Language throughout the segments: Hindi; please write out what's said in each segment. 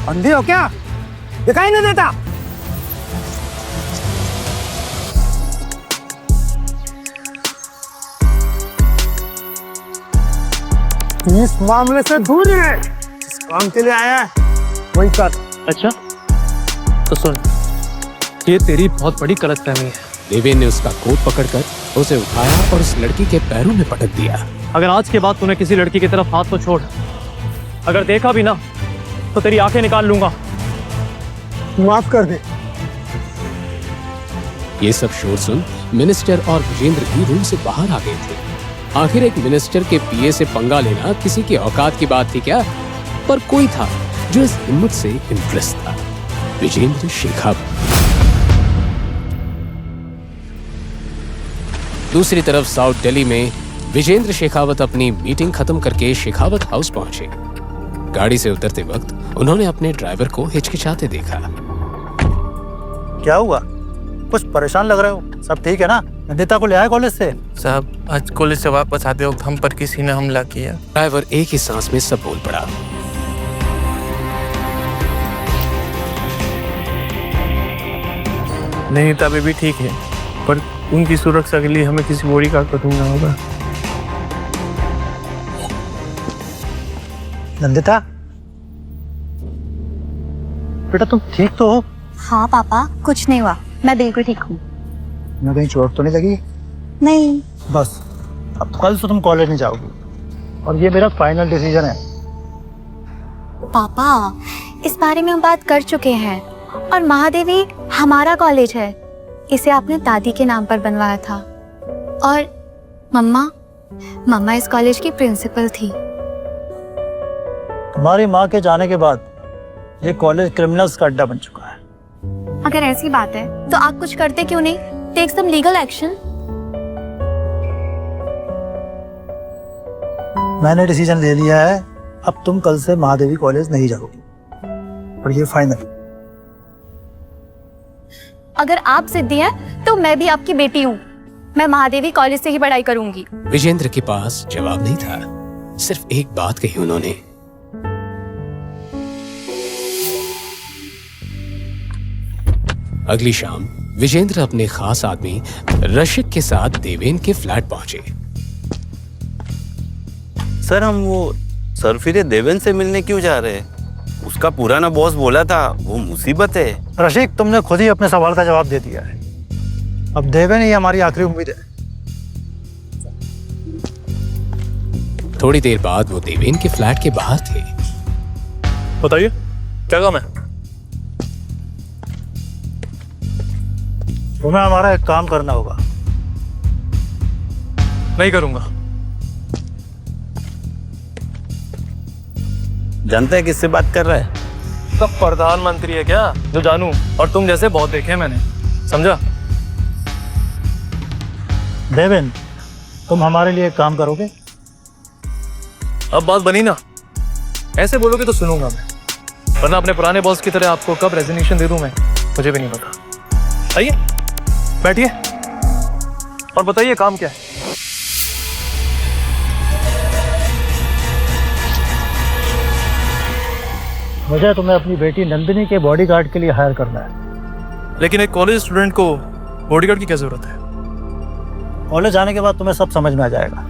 अंधे हो क्या? दिखाई नहीं देता? इस मामले से दूर है। जिस काम के लिए आया है वही कर। अच्छा तो सुन, ये तेरी बहुत बड़ी गलतफहमी है। देवेन ने उसका कोट पकड़कर उसे उठाया और उस लड़की के पैरों में पटक दिया। अगर आज के बाद तूने किसी लड़की की तरफ हाथ तो छोड़, अगर देखा भी ना तो तेरी आंखें निकाल लूंगा। माफ कर दे। ये सब शोर सुन मिनिस्टर और विजेंद्र भी रूम से बाहर आ गए थे। आखिर एक मिनिस्टर के पीए से पंगा लेना किसी की औकात की बात थी क्या? पर कोई था जो इस हिम्मत से इम्प्रेस था, विजेंद्र शेखावत। दूसरी तरफ साउथ दिल्ली में विजेंद्र शेखावत अपनी मीटिंग खत्म करके शेखावत हाउस पहुंचे। गाड़ी से उतरते वक्त उन्होंने अपने ड्राइवर को हिचकिचाते देखा। क्या हुआ? कुछ परेशान लग रहे हो। सब ठीक है ना? नंदिता को ले आए कॉलेज से? साहब, आज कॉलेज से वापस आते वक्त हम पर किसी ने हमला किया। ड्राइवर एक ही सांस में सब बोल पड़ा। नहीं, तभी भी ठीक है, पर उनकी सुरक्षा के लिए हमें किसी बॉडीगार्ड को ढूंढना होगा। नंदिता बेटा, तुम ठीक तो हो? हाँ पापा, कुछ नहीं हुआ, मैं बिल्कुल ठीक हूँ। मैं कहीं चोट तो नहीं लगी? नहीं। बस अब कल से तुम कॉलेज नहीं जाओगी और ये मेरा फाइनल डिसीजन है। पापा, इस बारे में हम बात कर चुके हैं और महादेवी हमारा कॉलेज है। इसे आपने दादी के नाम पर बनवाया था और मम्मा इस कॉलेज की प्रिंसिपल थी। तुम्हारी माँ के जाने के बाद ये कॉलेज क्रिमिनल्स का अड्डा बन चुका है। अगर ऐसी बात है तो आप कुछ करते क्यों नहीं? Take some legal action. मैंने डिसीजन ले लिया है, अब तुम कल से महादेवी कॉलेज नहीं जाओगी और ये फाइनल। अगर आप जिद्दी हैं तो मैं भी आपकी बेटी हूँ। मैं महादेवी कॉलेज से ही पढ़ाई करूंगी। विजेंद्र के पास जवाब नहीं था, सिर्फ एक बात कही उन्होंने। अगली शाम विजेंद्र अपने खास आदमी रशिक के साथ देवेन के फ्लैट पहुंचे। सर, हम वो सरफिरे देवेन से मिलने क्यों जा रहे हैं? उसका पुराना बॉस बोला था वो मुसीबत है। रशिक, तुमने खुद ही अपने सवाल का जवाब दे दिया है। अब देवेन ही हमारी आखिरी उम्मीद है। थोड़ी देर बाद वो देवेन के फ्लैट के बाहर थे। बताइए क्या काम है? तुम्हें हमारा एक काम करना होगा। नहीं करूंगा। जानते हैं किससे बात कर रहा है? सब प्रधानमंत्री है क्या जो जानू? और तुम जैसे बहुत देखे मैंने, समझा? देवेन, तुम हमारे लिए एक काम करोगे? अब बात बनी ना, ऐसे बोलोगे तो सुनूंगा मैं, वरना अपने पुराने बॉस की तरह आपको कब रेजिग्नेशन दे दूं मैं, मुझे भी नहीं पता। आइए बैठिए और बताइए काम क्या है? मुझे तुम्हें अपनी बेटी नंदिनी के बॉडीगार्ड के लिए हायर करना है। लेकिन एक कॉलेज स्टूडेंट को बॉडीगार्ड की क्या जरूरत है? कॉलेज आने के बाद तुम्हें सब समझ में आ जाएगा,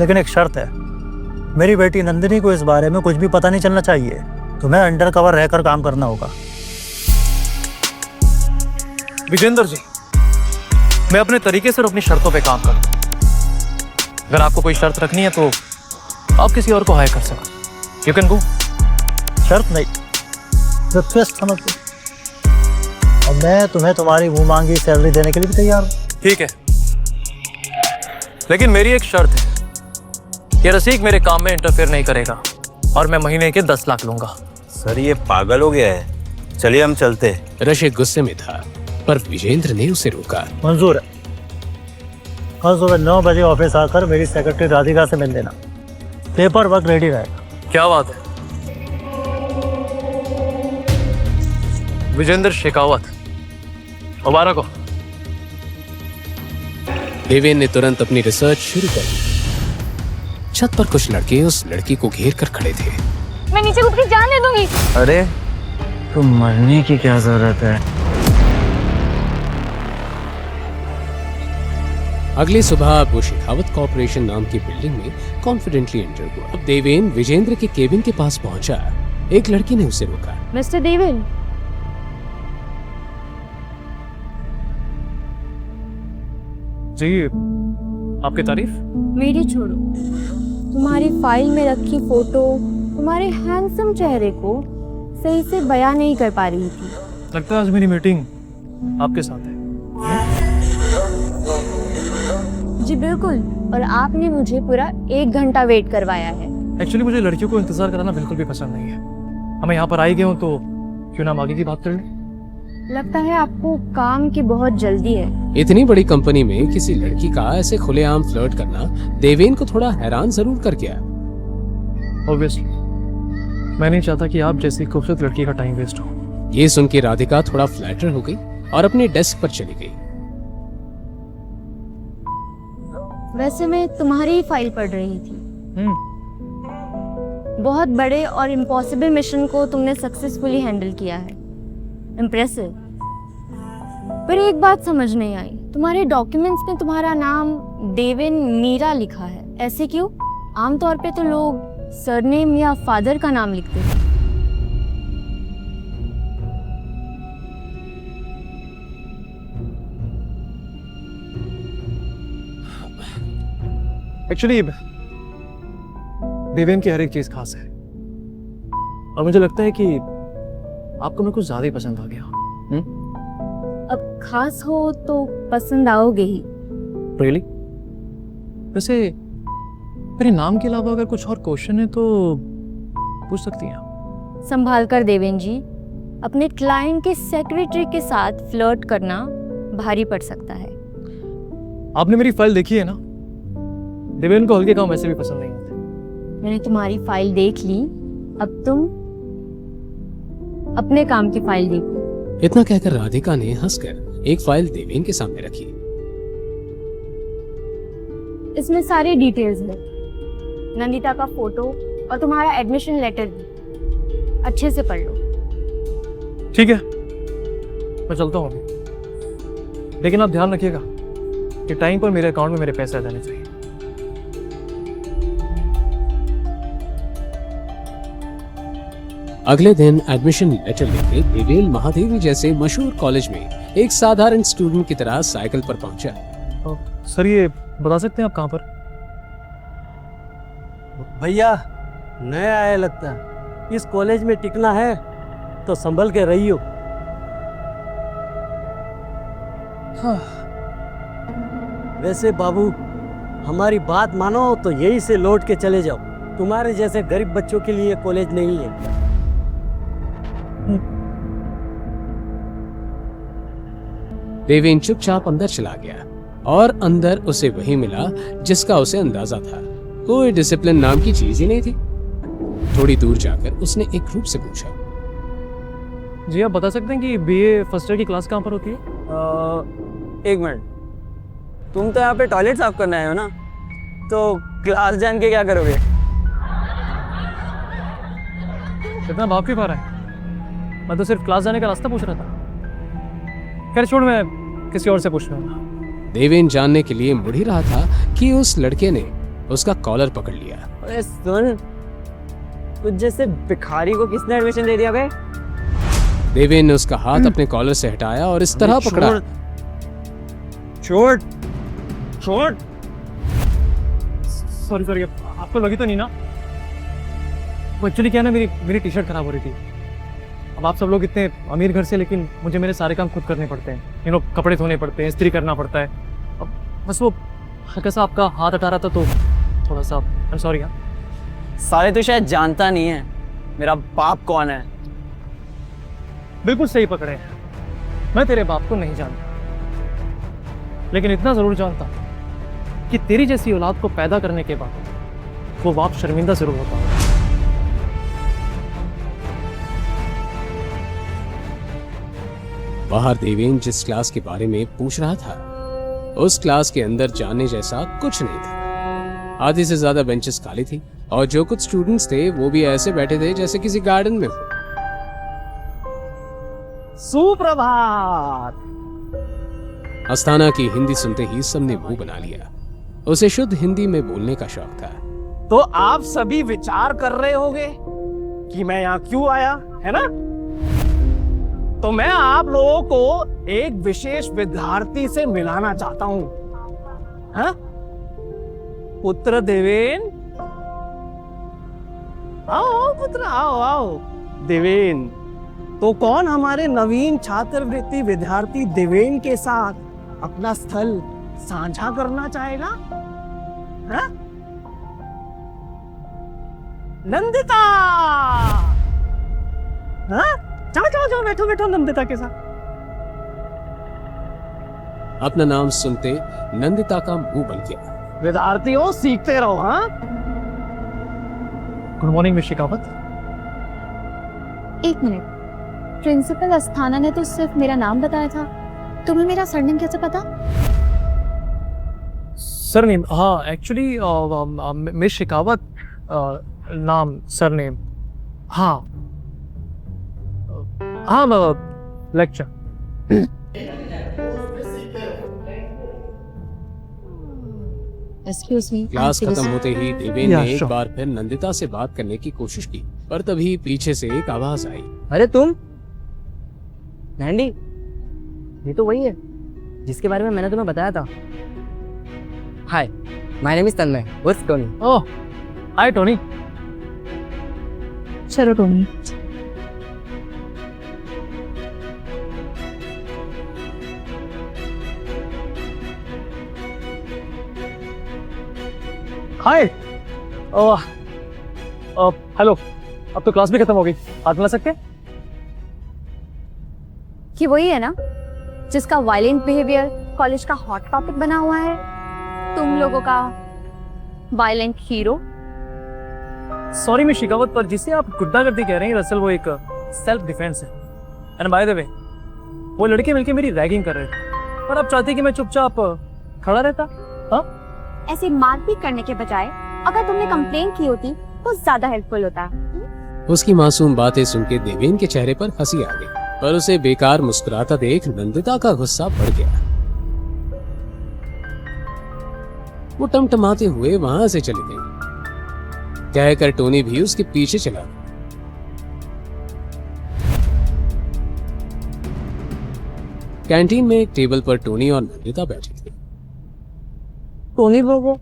लेकिन एक शर्त है। मेरी बेटी नंदिनी को इस बारे में कुछ भी पता नहीं चलना चाहिए। तुम्हें अंडर कवर रहकर काम करना होगा। विजेंद्र जी, मैं अपने तरीके से और अपनी शर्तों पे काम करूं। अगर आपको कोई शर्त रखनी है तो आप किसी और को हायर कर सकते। You can go. शर्त नहीं, रिक्वेस्ट समझो। और मैं तुम्हें तुम्हारी मुंह मांगी सैलरी देने के लिए भी तैयार हूँ। ठीक है, लेकिन मेरी एक शर्त है, ये रसीक मेरे काम में इंटरफेयर नहीं करेगा और मैं महीने के 10 लाख लूंगा। सर, ये पागल हो गया है। चलिए हम चलते हैं। रशिक गुस्से में था, पर विजेंद्र ने उसे रोका। मंजूर है। कल सुबह 9 बजे ऑफिस आकर मेरी सेक्रेटरी राधिका से मिल लेना। पेपर वर्क रेडी रहेगा। क्या बात है? विजेंद्र शेखावत, मुबारक हो। देवेन ने तुरंत अपनी रिसर्च शुरू कर दी। छत पर कुछ लड़के उस लड़की को घेर कर खड़े थे। मैं नीचे कूद के जान दे दूंगी। अरे तो मरने की क्या जरूरत है? अगली सुबह वो शेखावत कॉर्पोरेशन नाम की बिल्डिंग में कॉन्फिडेंटली एंटर हुआ। अब देवेन विजेंद्र के केबिन के पास पहुंचा। एक लड़की ने उसे रोका। मिस्टर देवेन, जी, आपकी तारीफ। मेरी छोड़ो, तुम्हारी फाइल में रखी फोटो तुम्हारे हैंडसम चेहरे को सही से बयां नहीं कर पा रही थी। लगता है आज मेरी मीटिंग आपके साथ है। जी बिल्कुल, और आपने मुझे पूरा 1 घंटा वेट करवाया है। एक्चुअली मुझे लड़कियों को इंतजार कराना बिल्कुल भी पसंद नहीं है। हमें यहाँ पर आई गए हो तो क्यों ना हम आगे की बात कर लें। लगता है आपको काम की बहुत जल्दी है। इतनी बड़ी कंपनी में किसी लड़की का ऐसे खुलेआम फ्लर्ट करना देवेन को थोड़ा हैरान जरूर कर गया। ऑब्वियसली मैं नहीं चाहता कि आप जैसी खूबसूरत लड़की का टाइम वेस्ट हो। ये सुन के राधिका थोड़ा फ्लैटर हो गई और अपने डेस्क पर चली गई। वैसे मैं तुम्हारी ही फाइल पढ़ रही थी। बहुत बड़े और इम्पॉसिबल मिशन को तुमने सक्सेसफुली हैंडल किया है। इम्प्रेसिव। पर एक बात समझ नहीं आई, तुम्हारे डॉक्यूमेंट्स में तुम्हारा नाम देवेन मीरा लिखा है। ऐसे क्यों? आमतौर पे तो लोग सरनेम या फादर का नाम लिखते हैं। एक्चुअली देवेन की हर एक चीज खास है और मुझे लगता है कि आपको मैं कुछ ज्यादा ही पसंद आ गया। अब खास हो तो पसंद आओगे ही। रियली? वैसे मेरे नाम के अलावा अगर कुछ और क्वेश्चन है तो पूछ सकती हैं आप। संभाल कर देवेन जी, अपने क्लाइंट के सेक्रेटरी के साथ फ्लर्ट करना भारी पड़ सकता है। आपने मेरी फाइल देखी है ना? देवेन को हल्के काम वैसे भी पसंद नहीं होते। मैंने तुम्हारी फाइल देख ली, अब तुम अपने काम की फाइल देखो। इतना कहकर राधिका ने हंसकर एक फाइल देवेन के सामने रखी। इसमें सारी डिटेल्स है, नंदिता का फोटो और तुम्हारा एडमिशन लेटर भी। अच्छे से पढ़ लो। ठीक है, मैं चलता हूँ अभी, लेकिन आप ध्यान रखिएगा कि टाइम पर मेरे अकाउंट में मेरे पैसे आ जाने चाहिए। अगले दिन एडमिशन लेटर लेके देवेन महादेवी जैसे मशहूर कॉलेज में एक साधारण स्टूडेंट की तरह साइकिल पर पहुंचा। सर ये बता सकते हैं आप कहाँ पर? भैया नया आया लगता है, इस कॉलेज में टिकना है तो संभल के रहियो। वैसे बाबू, हमारी बात मानो तो यहीं से लौट के चले जाओ। तुम्हारे जैसे गरीब बच्चों के लिए कॉलेज नहीं है। देवेन चुपचाप अंदर चला गया और अंदर उसे वही मिला जिसका उसे अंदाजा था। कोई डिसिप्लिन नाम की चीज ही नहीं थी। थोड़ी दूर जाकर उसने एक ग्रुप से पूछा, जी आप बता सकते हैं कि बीए फर्स्ट ईयर की क्लास कहाँ पर होती है? एक मिनट, तुम तो यहाँ पे टॉयलेट साफ करने आए हो ना, तो क्लास जान के क्या करोगे? इतना भाव क्यों पा रहा है? मैं तो सिर्फ क्लास जाने का रास्ता पूछ रहा था। खैर छोड़, मैं किसी और से पूछ लूंगा। देवेन जानने के लिए मुड़ ही रहा था कि उस लड़के ने उसका कॉलर पकड़ लिया। अरे सुन, तुझ जैसे भिखारी को किसने एडमिशन दे दिया बे? देवेन ने उसका हाथ अपने कॉलर से हटाया और इस तरह पकड़ा। छोड़ छोड़। सॉरी, आपको लगी तो नहीं ना? वो एक्चुअली क्या है ना, मेरी टी शर्ट खराब हो रही थी। अब आप सब लोग इतने अमीर घर से, लेकिन मुझे मेरे सारे काम खुद करने पड़ते हैं। कपड़े धोने पड़ते हैं, इस्त्री करना पड़ता है। अब बस वो हल्का सा आपका हाथ हटा रहा था तो थोड़ा सा आई एम सॉरी। साले तो शायद जानता नहीं है मेरा बाप कौन है। बिल्कुल सही पकड़े हैं, मैं तेरे बाप को नहीं जानता, लेकिन इतना जरूर जानता कि तेरी जैसी औलाद को पैदा करने के बाद वो बाप शर्मिंदा जरूर होता। बाहर देवेन जिस क्लास के बारे में पूछ रहा था, उस क्लास के अंदर जाने जैसा कुछ नहीं था। आधी से ज्यादा बेंचेस खाली थी। और जो कुछ स्टूडेंट्स थे वो भी ऐसे बैठे थे जैसे किसी गार्डन में हो। सुप्रभात। अस्थाना की हिंदी सुनते ही सबने मुंह बना लिया। उसे शुद्ध हिंदी में बोलने का शौक था। तो आप सभी विचार कर रहे होंगे कि मैं यहाँ क्यों आया, है ना? तो मैं आप लोगों को एक विशेष विद्यार्थी से मिलाना चाहता हूं। हाँ? पुत्र देवेन, आओ पुत्र, आओ आओ। देवेन, तो कौन हमारे नवीन छात्रवृत्ति विद्यार्थी देवेन के साथ अपना स्थल साझा करना चाहेगा? हाँ? नंदिता, हाँ? जाओ जाओ जाओ, बैठो बैठो नंदिता के साथ। अपना नाम सुनते नंदिता का मुंह बन गया। विद्यार्थियों, सीखते रहो। हाँ, गुड मॉर्निंग मिस शेखावत। एक मिनट, प्रिंसिपल अस्थाना ने तो सिर्फ मेरा नाम बताया था, तुम्हें मेरा सरनेम कैसे पता? सरनेम? हाँ, एक्चुअली मिस शेखावत नाम, सरनेम। हाँ हाँ, लेक्चर। Excuse me. क्लास खत्म होते ही देवेन Yeah, ने एक sure. बार फिर नंदिता से बात करने की कोशिश की, पर तभी पीछे से एक आवाज आई। अरे तुम नैंडी, ये तो वही है जिसके बारे में मैंने तुम्हें बताया था। हाय, माय नेम इज तन्मय, उर्फ टोनी। ओह, हाय टोनी। चलो टोनी। हाय। हेलो, अब तो क्लास भी खत्म हो गई, हाथ मिला सकते हैं? कि वही है ना जिसका वायलेंट बिहेवियर कॉलेज का हॉट टॉपिक बना हुआ है, तुम लोगों का violent hero. Sorry miss Shekhawat, पर जिसे आप गुंडागर्दी कह रहे हैं दरअसल वो एक सेल्फ डिफेंस है। एंड बाय द वे, वो लड़के मिलके मेरी रैगिंग कर रहे थे, पर आप चाहते कि मैं चुपचाप खड़ा रहता? हाँ, ऐसे मारपीट करने के बजाय अगर तुमने कंप्लेन की होती तो ज्यादा हेल्पफुल होता। उसकी मासूम बातें सुन के देवेन के चेहरे पर हंसी आ गई, पर उसे बेकार मुस्कुराता देख नंदिता का गुस्सा बढ़ गया। वो टमटमाते हुए वहां से चली गई। कहकर टोनी भी उसके पीछे चला। कैंटीन में एक टेबल पर टोनी और नंदिता बैठे थे। टोनी ब्रो,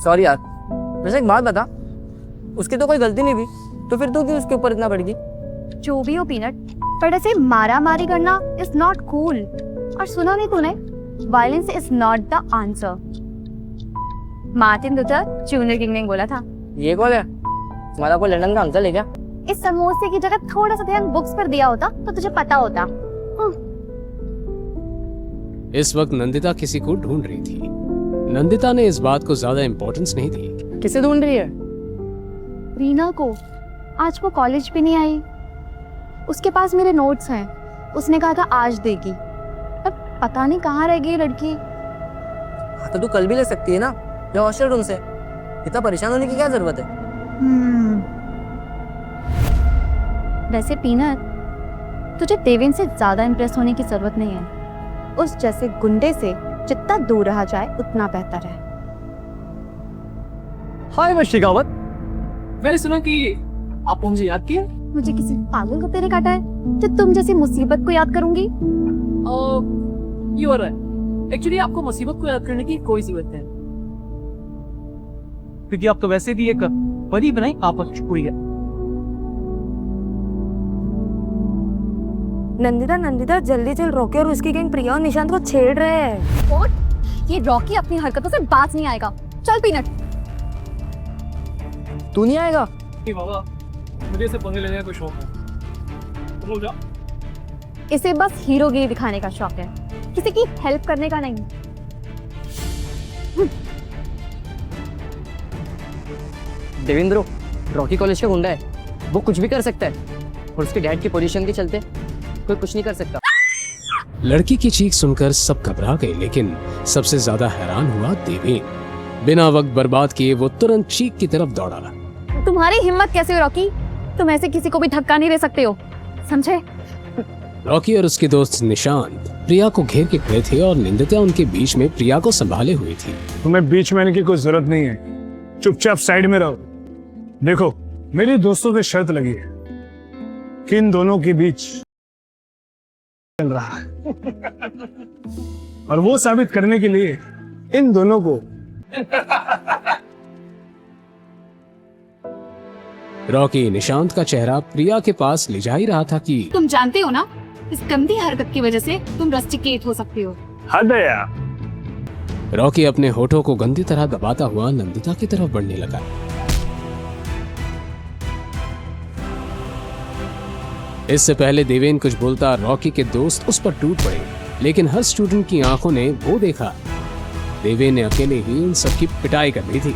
सॉरी यार, वैसे एक बात बता, उसकी तो कोई गलती नहीं थी, तो फिर तू क्यों उसके ऊपर इतना बढ़ गई? जो भी हो पीनट, पर ऐसे मारा मारी करना इज नॉट कूल। और सुना नहीं तूने, violence is not the answer. Martin Luther junior king ने बोला था। ये कौन है? तुम्हारा कोई लंदन का अंकल है क्या? इस समोसे की जगह थोड़ा सा ध्यान बुक्स पर दिया होता तो तुझे पता होता। इस वक्त नंदिता किसी को ढूंढ रही थी। नंदिता ने इस बात को ज्यादा इम्पोर्टेंस नहीं दी। किसे ढूंढ रही है? रीना को। आज वो कॉलेज भी नहीं आई। उसके पास मेरे नोट्स हैं, उसने कहा था आज देगी। अब पता नहीं कहाँ रह गई लड़की। तो तू कल भी ले सकती है ना, या हॉस्टल रूम से। इतना परेशान होने की क्या जरूरत है? वैसे पीनट, तुझे देवेन से ज्यादा इम्प्रेस होने की जरूरत नहीं है। उस जैसे गुंडे से जितना दूर रहा जाए उतना बेहतर है। हाय मिस शेखावत, मैंने सुना कि आपने मुझे याद किया। मुझे किसी पागल को तेरे काटा है तो तुम जैसी मुसीबत को याद करूंगी? You are right. एक्चुअली आपको मुसीबत को याद करने की कोई जरूरत नहीं, क्योंकि आप तो वैसे भी एक बड़ी बनाई आपस हुई है। नंदिता, नंदिता जल्दी चल, रॉकी और उसकी गैंग प्रिया और निशांत को छेड़ रहे हैं। और ये रॉकी अपनी हरकतों से बाज नहीं आएगा। चल पीनट। तू नहीं आएगा? बाबा, मुझे इसे पंगे लेने का कोई शौक है। तुम लोग जाओ। इसे बस हीरोगिरी दिखाने का शौक है, किसी की हेल्प करने का नहीं। देवेंद्र, रॉकी कॉलेज का गुंडा है, वो कुछ भी कर सकता है, और उसके डैड की पोजीशन के चलते कोई कुछ नहीं कर सकता। लड़की की चीख सुनकर सब घबरा गए, लेकिन सबसे ज्यादा हैरान हुआ देवेन। बिना वक्त बर्बाद किए वो तुरंत चीक की तरफ दौड़ा। तुम्हारी हिम्मत कैसे हुई रॉकी? तुम ऐसे किसी को भी धक्का नहीं दे सकते हो, समझे? रॉकी और उसके दोस्त निशांत प्रिया को घेर के खड़े थे और निंदिता उनके बीच में प्रिया को संभाले हुई थी। तुम्हें बीच में आने की कोई जरूरत नहीं है, चुपचाप साइड में रहो। देखो, मेरी दोस्तों से शर्त लगी है कि इन दोनों के बीच चल रहा है और वो साबित करने के लिए इन दोनों को रॉकी निशांत का चेहरा प्रिया के पास ले जा ही रहा था कि तुम जानते हो ना, इस गंदी हरकत की वजह से तुम रस्टिकेट हो सकते हो। हद है यार। रॉकी अपने होठों को गंदी तरह दबाता हुआ नंदिता की तरफ बढ़ने लगा। इससे पहले देवेन कुछ बोलता रॉकी के दोस्त उस पर टूट पड़े, लेकिन हर स्टूडेंट की आंखों ने वो देखा देवेन ने अकेले ही इन सबकी पिटाई कर दी थी।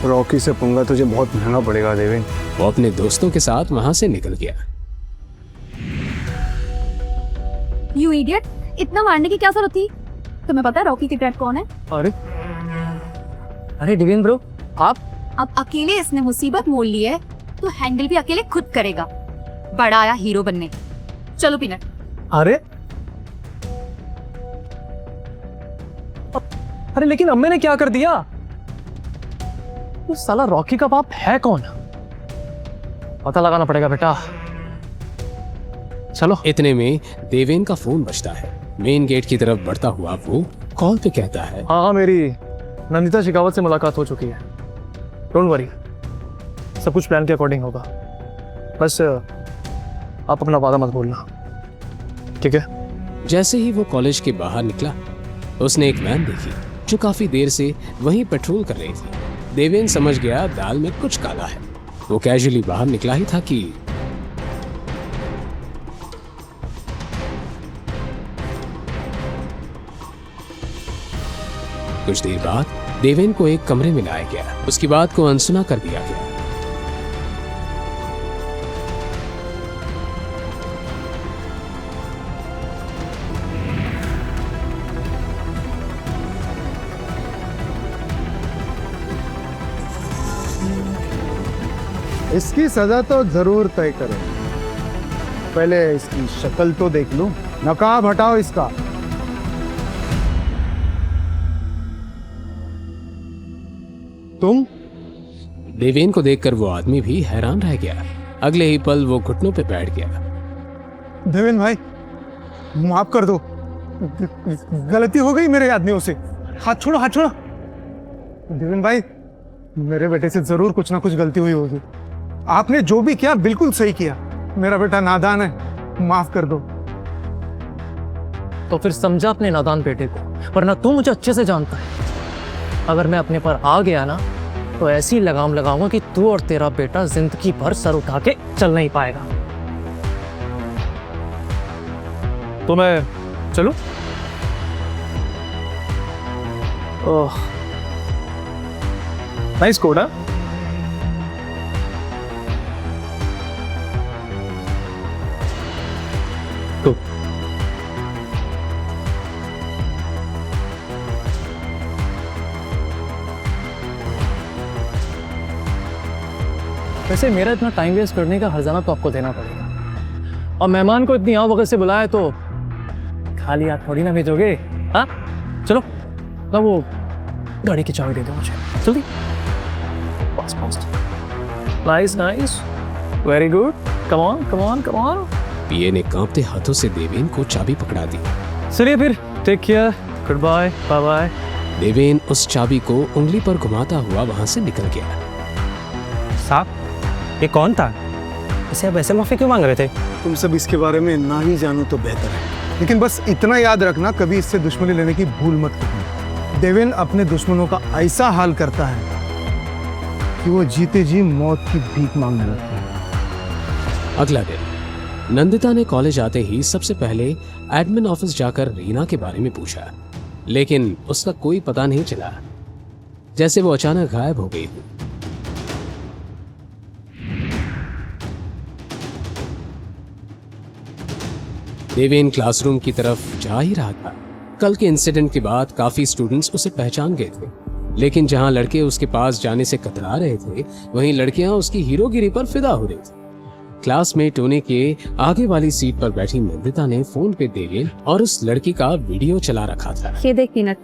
रॉकी से पंगा तुझे बहुत महंगा पड़ेगा देवेन। वो अपने दोस्तों के साथ वहां से निकल गया। यू इडियट, इतना मारने की क्या जरूरत थी? तुम्हें पता है रॉकी की डैड कौन है? अरे डिवीन ब्रो, आप अब अकेले इसने मुसीबत मोल ली है तो हैंडल भी अकेले खुद करेगा। बड़ा आया हीरो बनने। चलो पीनट। अरे लेकिन अम्मे ने क्या कर दिया? वो साला रॉकी का बाप है कौन? पता लगाना पड़ेगा बेटा। चलो। इतने में देवेन का फोन बजता है। मेन गेट की तरफ बढ़ता हुआ वो कॉल पे कहता है, हाँ, मेरी नंदिता शेखावत से मुलाकात हो चुकी है। डोंट वरी, सब कुछ प्लान के अकॉर्डिंग होगा। बस आप अपना वादा मत भूलना, ठीक है? जैसे ही वो कॉलेज के बाहर निकला, उसने एक वैन देखी जो काफी देर से वहीं पेट्रोल कर रही थी। देवेन समझ गया दाल में कुछ काला है। वो कैजुअली बाहर निकला ही था कि कुछ देर बाद देवेन को एक कमरे में लाया गया। उसकी बात को अनसुना कर दिया गया। इसकी सजा तो जरूर तय करें। पहले इसकी शक्ल तो देख लूं। नकाब हटाओ इसका। तुम? देवेन को देखकर वो आदमी भी हैरान रह गया। अगले ही पल वो घुटनों पे बैठ गया। देवेन भाई, माफ कर दो, गलती हो गई मेरे आदमियों से। हाथ छोड़ो, हाथ छोड़ो। देवेन भाई, मेरे बेटे से जरूर कुछ ना कुछ गलती हुई होगी। आपने जो भी किया बिल्कुल सही किया। मेरा बेटा नादान है, माफ कर दो। तो फिर समझा अपने नादान बेटे को, वरना तू मुझे अच्छे से जानता है। अगर मैं अपने पर आ गया ना, तो ऐसी लगाम लगाऊंगा कि तू और तेरा बेटा जिंदगी भर सर उठा के चल नहीं पाएगा। तो मैं चलूं? ओह, नाइस कोड। हाँ, तो वैसे मेरा इतना टाइम वेस्ट करने का हर्जाना तो आपको देना पड़ेगा। और मेहमान को इतनी आओ वगैरह से बुलाया तो खाली हाथ थोड़ी ना भेजोगे। हाँ, चलो ना, वो गाड़ी की चाबी दे दो मुझे जल्दी। Nice nice, very good, come on come on come on. PA ने कांपते हाथों से देवेन को चाबी पकड़ा दी। चलिए फिर, take care, good bye, bye bye. Deven उस चाबी को उंगली पर घुमाता हुआ वहां से निकल गया। साहब, ये कौन था? इसे अब ऐसे माफी क्यों मांग रहे थे? तुम सब इसके बारे में ना ही जानो तो बेहतर है। लेकिन बस इतना याद रखना, कभी इससे दुश्मनी लेने की भूल मत करना। देवेन अपने दुश्मनों का ऐसा हाल करता है कि वो जीते जी मौत की भीख मांगने लगता है। अगला दिन नंदिता ने कॉलेज आते ही सबसे पहले एडमिन ऑफिस जाकर रीना के बारे में पूछा, लेकिन उसका कोई पता नहीं चला, जैसे वो अचानक गायब हो गई। देवेन क्लासरूम की तरफ जा ही रहा था। कल के इंसिडेंट के बाद काफी स्टूडेंट्स उसे पहचान गए थे, लेकिन जहां लड़के उसके पास जाने से कतरा रहे थे, वहीं लड़कियां उसकी हीरोगिरी पर फिदा हो रही थी। क्लास में टोनी के आगे वाली सीट पर बैठी नंदिता ने फोन पे देवेन और उस लड़की का वीडियो चला रखा था। ये देख नीनत,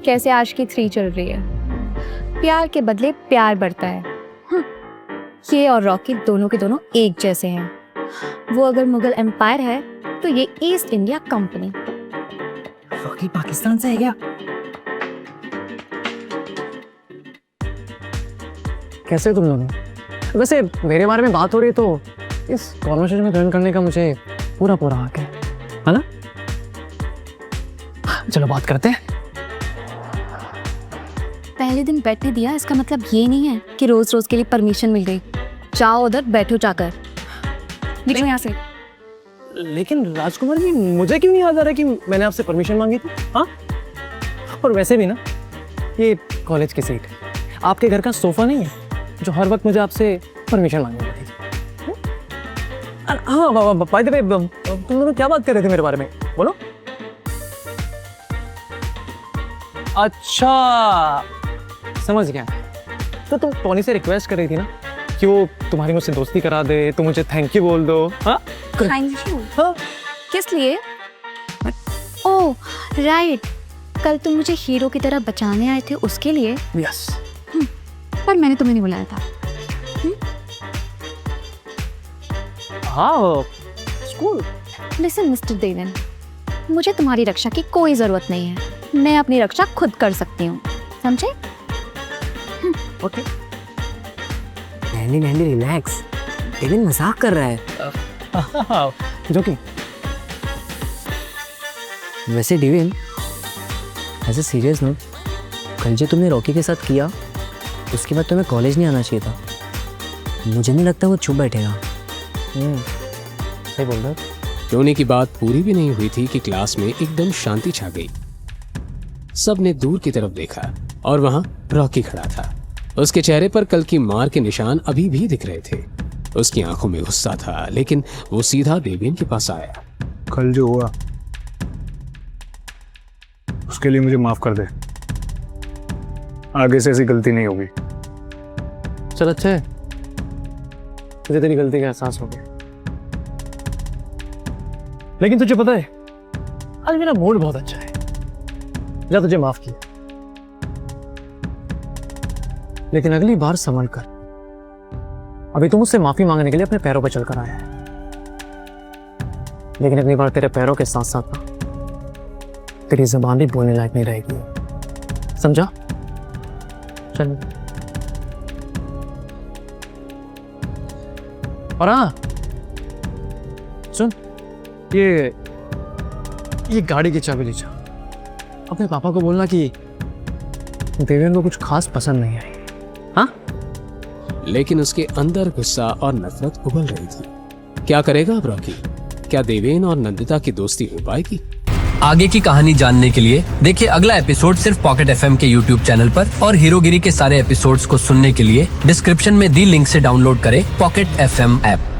कैसे आशिकी 3 चल रही है। प्यार के बदले प्यार बढ़ता है। ये और रॉकी दोनों के दोनों एक जैसे हैं। वो अगर मुगल एम्पायर है तो ये east India company. Rocky Pakistan से है क्या? कैसे तुम दोनों? वैसे मेरे बारे में बात हो रही है तो इस कॉन्वर्सेशन में ज्वाइन करने का मुझे पूरा हक है ना? चलो बात करते हैं। पहले दिन बैठने दिया, इसका मतलब ये नहीं है कि रोज रोज के लिए परमिशन मिल गई। जाओ उधर बैठो जाकर, निकलो यहाँ से। लेकिन राजकुमार जी, मुझे क्यों नहीं याद आ रहा कि मैंने आपसे परमिशन मांगी थी? हाँ, और वैसे भी ना, ये कॉलेज की सीट है, आपके घर का सोफा नहीं है जो हर वक्त मुझे आपसे परमिशन मांगनी पड़ेगी। हाँ, बाय द वे, तुम लोग क्या बात कर रहे थे मेरे बारे में? बोलो। अच्छा, समझ गया। तो तुम टोनी से रिक्वेस्ट कर रही थी ना कि वो तुम्हारी मुझसे दोस्ती करा दे, तो मुझे थैंक यू बोल दो। हाँ, थैंक यू। हाँ? किस लिए? ओह राइट, कल तुम मुझे हीरो की तरह बचाने आए थे, उसके लिए। यस। पर मैंने तुम्हें नहीं बुलाया था। हाँ, स्कूल। लिसन मिस्टर देवन, मुझे तुम्हारी रक्षा की कोई जरूरत नहीं है। मैं अपनी रक्षा खुद कर सकती हूँ, समझे? ओके। नैंडी रिलैक्स, देवेन मजाक कर रहा है। जोकिंग। वैसे Deven, as a serious note, कल जो तुमने रॉकी के साथ किया, उसके बाद तुम्हें कॉलेज नहीं आना चाहिए था। मुझे नहीं लगता वो चुप बैठेगा। सही बोल रहे हो। टोनी की बात पूरी भी नहीं हुई थी कि क्लास में एकदम शांति छा गई। सब ने दूर की तरफ देखा और वहां रॉकी खड़ा था। उसके चेहरे पर कल की मार के निशान अभी भी दिख रहे थे। उसकी आंखों में गुस्सा था, लेकिन वो सीधा देवेन के पास आया। कल जो हुआ उसके लिए मुझे माफ कर दे। आगे से ऐसी गलती नहीं होगी। चल अच्छा है, तुझे तेरी गलती का एहसास हो गया। लेकिन तुझे पता है, आज मेरा मूड बहुत अच्छा है। जा, तुझे माफ किया, लेकिन अगली बार संभल कर। अभी तुम मुझसे माफी मांगने के लिए अपने पैरों पर चलकर आया है, लेकिन अगली बार तेरे पैरों के साथ साथ ना तेरी जुबान भी बोलने लायक नहीं रहेगी, समझा? चल। और हाँ सुन, ये गाड़ी की चाबी ले जा। अपने पापा को बोलना कि देवेन को कुछ खास पसंद नहीं आई। हाँ? लेकिन उसके अंदर गुस्सा और नफरत उबल रही थी। क्या करेगा अब रॉकी? क्या देवेन और नंदिता की दोस्ती हो पाएगी? आगे की कहानी जानने के लिए देखिए अगला एपिसोड सिर्फ पॉकेट एफएम के यूट्यूब चैनल पर, और हीरोगिरी के सारे एपिसोड्स को सुनने के लिए डिस्क्रिप्शन में दी लिंक से डाउनलोड करें पॉकेट एफएम ऐप।